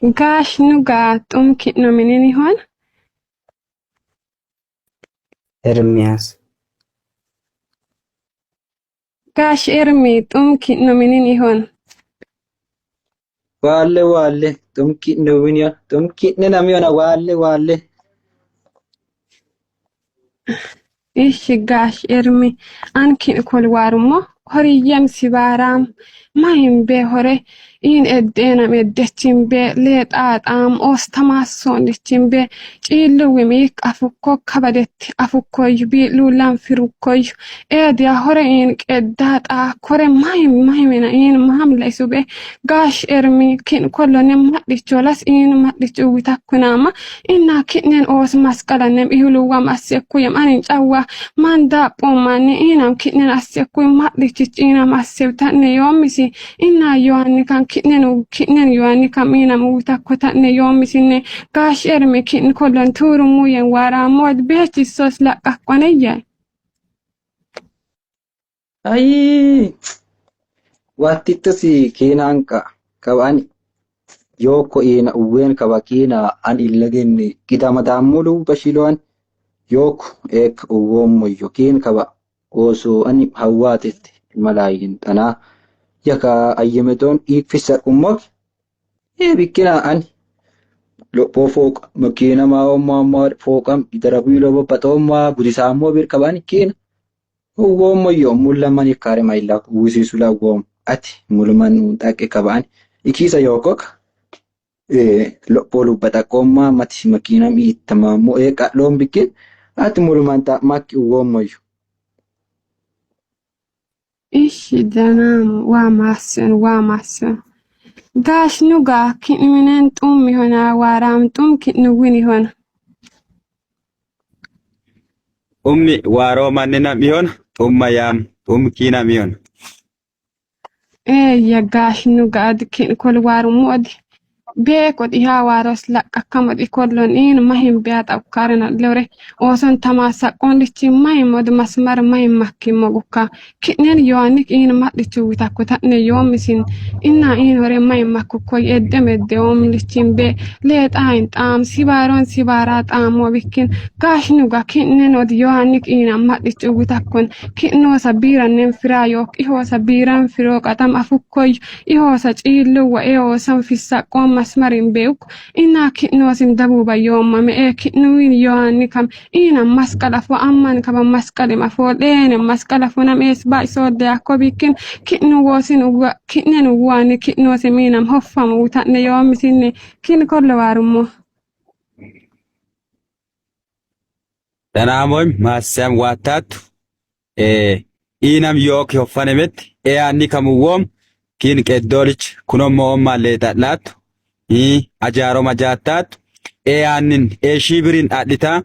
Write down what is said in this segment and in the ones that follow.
Gash nuga ki'no menini hon? Ermias. Gash ermi ki'no menini hon? Wale ki'no winya ki'ne namiona wale. Ishi gash ermi an kol warumo horiyam sibaram mahimbe hore in eddenam eddechimbe let ostamasson lichimbe cillu wimik afukko kabadet afukkoy bi lulan firukkoy edia hore in qeddata kore mahimena in mahamla isube gash ermi kollone maddicholas in maddichu witakkunama inna kitnen os maskalanem ihuluwam asekuyam anin cawa manda pomani inam kitnen asekuy maddichichinam asewtane yomisi inna yoani kan kitnen yoani kam inam witakkotane yomisine gash ermi kitn kollon turumuyen wara mod bechisos laqaqoneya Ai watito si kinanka kabani yoko ina uwen kabakina an illagin kitama tamulu bashiloan yoko ek uwomo yokin kaba oso ani hawatet malayin tana yaka ayyemeton ikfisa ummak bikina an lo fok makina ma fokam idarabilo patoma budisamo bir kabani kin uwomo yo mulamani kare maila usi sula wom ati muluman take kabani ikisa yokok lo polu batakoma mati makina mi tamamo eka lombikin ati muluman ta maki uwomo yo ishi danam wa masen gash nuga kitminen tummi hona waram kitnu wini hona Ummi waro manina miyon yam kina miyon. ya gash nuga ad kol warum mod be ko di ha waros la kamad ikollon in mahim beat afkarna lore oson tamasa kondichi mahim mod masmar mahim makki moguka kitnen yoanik in maddi chuwita ko tanne yomisin inna in hore mahim makku koy edde omlichin be let ain tam sibarat mo bikin gash nuga kitnen od yoanik in maddi chuwita kon kitno sabiran nen firayok iho sabiran firok atam afukkoy iho sa cillu wa eo san fissa masmarin beuk ina kitnosim dabuba yomma me kitnuin yoani kam ina maskala fo amman kaba maskale ma fo dene maskala fo nam es ba so de akobikin kitnu wosin uwa kitnen uwani kitnosim ina hoffam utanne yomi sinne kin kollo warumo Danamoy masam watatu inam yok hoffanemet anni kamuwom kin keddolich kunomo maleta latu ajaro majatat annin shibirin adita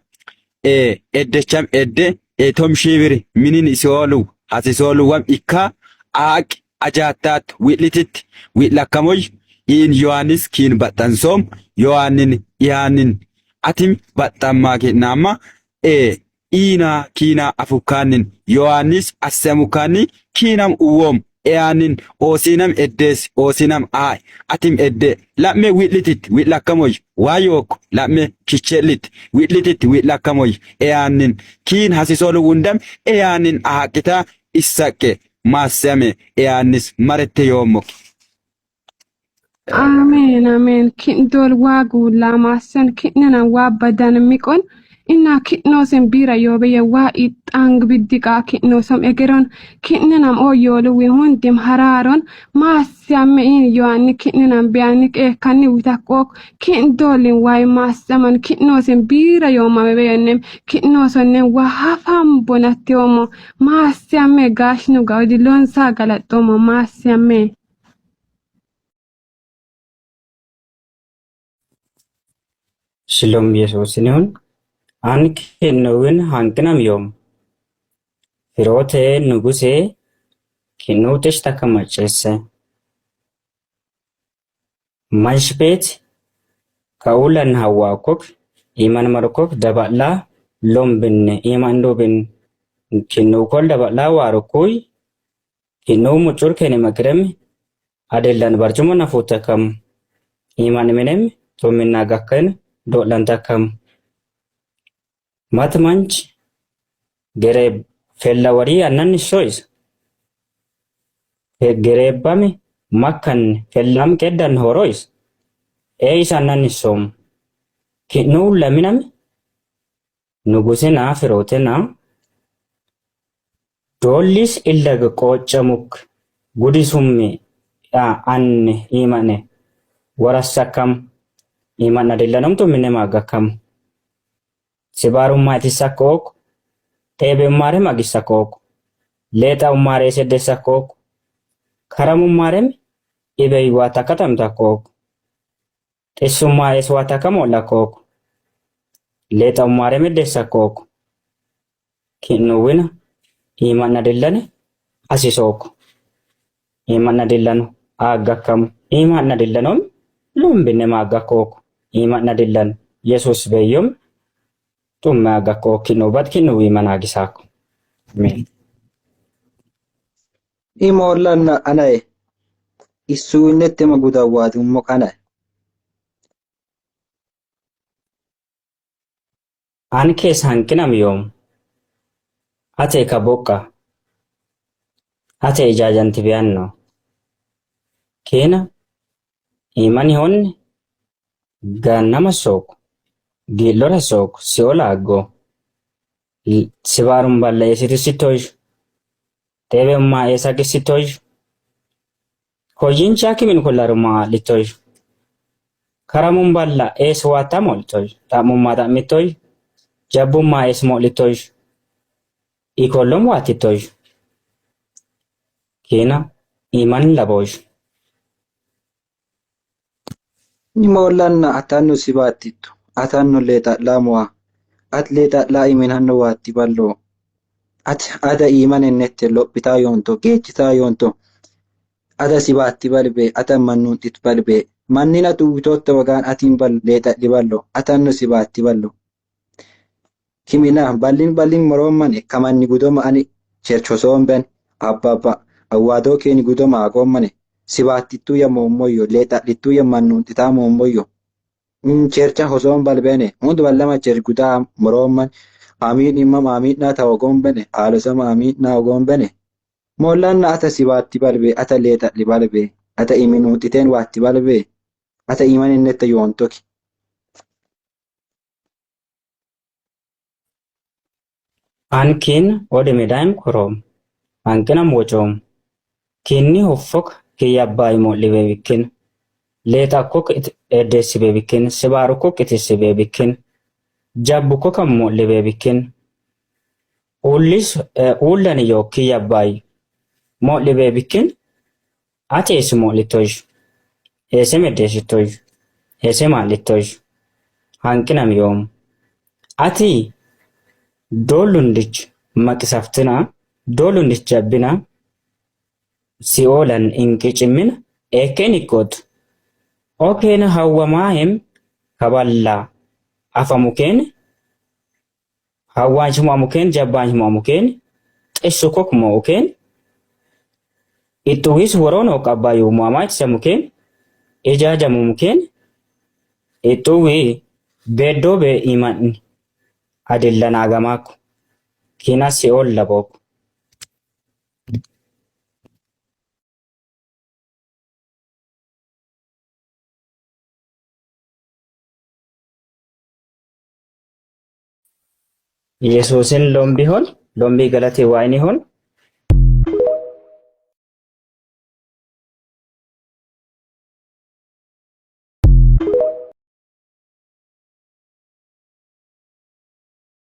eddecham edde tom shibiri minin isolu hasisolu wam ikka aq ajatat wilitit wilakamoy in yohanis kin batansom yohannin yanin atim batamma kinama ina kina afukanin yohanis asemukani kinam uwom eanin osinam eddes osinam ay atim edde lamme wilitit wilakamoy wayok lamme kichelit wilitit wilakamoy eanin kin hasisolu wundam eanin ahakita isake masame eanis marete yomok amen kin dol wagu la masen kitnena wa badan mikon inna kitnosen bira yobe ya wa itang bidika kitnosom egeron kitnenam o yolu wi hundim hararon masyamme in yoani kitnenam bianik kanni witakok kin dolin wai masyaman kitnosen bira yoma bebenem kitnoson ne wa hafam bonatiomo masyamme gashnu gawdi lonsa galatomo masyamme Shalom Yesuusinihun an kennowin hanqinam yoom firootee nugusee kennuutish takka macheesse mashbeet ka'ulan hawaakok iman markok daba'laa lombinne iman lobin kennuu kol daba'laa waarukuy kennuu mucur kene makremi adelan barcuma nafuutakam iman minem tumina gakkan dolan takam matmanch gere fella wari annan shois gere bami makkan fellam keddan horois eis annan som kinu laminam nugusena firotena dollis illag qoccamuk gudisummi anne imane warasakam iman adillanam tumine magakam sibarum mati sakok tebe mare magisakok leta umare sedde sakok karam marem ibe wata katam takok tesuma es wata kamola kok leta umare medde sakok kinu wina iman adillane asisok iman adillanu agakam iman adillanom lumbine magakok iman adillan yesus beyum tumma agakok kinu bat kinu iman agisako amen Imollan anae isuunette magudawwaati ummo kana an kees hanqinam yoom ate ka bokka ate ijaajanti beyanno keena imani honne gannama sook giillora sook si'ola aggo sibaarum balla eesitisittoy tebe ummaa eesakisittoy hoyyincha kimin kollarumaa littoy karamun balla ees waatta moltoy xaa'mummaa xaa'mittoy jabbummaa ees mo'littoy ikollom waatittoy keena iman laboy Imollan atannu sibaatittu atannu leexa'laa mo'a at leexa'laa imin hanno waatti ballo ati ada iman ennette lophitaa yoonto geechitaa yoonto ada sibaatti balbe ata mannuunxit balbe mannina tuwitootta wagaan atiin bal leexa'li ballo atannu sibaatti ballo kimina ballin moroommane kamanni gudoma ani cherchosoomben abbabba awwaadoo keeni gudoma agoommane sibaatittuu ya moommoyyo leexa'littuu ya mannuunxitaa moommoyyo chercha hosoon balbene hundu ballama cher gudaa moroomman amiin imam amiidhnaa ta ogombene aalosama amiidhnaa ogombene mollanna ata sibaatti balbe ata leexa'li balbe ata iminuuxiteen waatti balbe ata iman innette yoontoki an kin ode medaim korom hanqinam wocoom kinni hoffok kiyyabbaayi mo'libeebikkin leexakkok eddeessibeebikkin sibaarukkok itissebeebikkin jabbukkokam mo'libeebikkin uullani yoo kiyyabbaayi mo'libeebikkin ati eesi mo'littoy eese meddeessittoy eese maallittoy hanqinam yoom ati doolundich maqisaftina doolundich jabbina si'oolan inqicimmina eekkeen ikkootu okeena hawwamaahem kaballaa afamukeen hawwaanchimo amukeen jabbaanchimo amukeen xissukok mo'ukeen ixuwis woroonoo qabbaayuu mu'amaachisa ijaajamumukeen ixuwii beeddoo bee imanni adillanaagamaakku kina si'ool labooku yesuusin lombi galatee waa'ini hon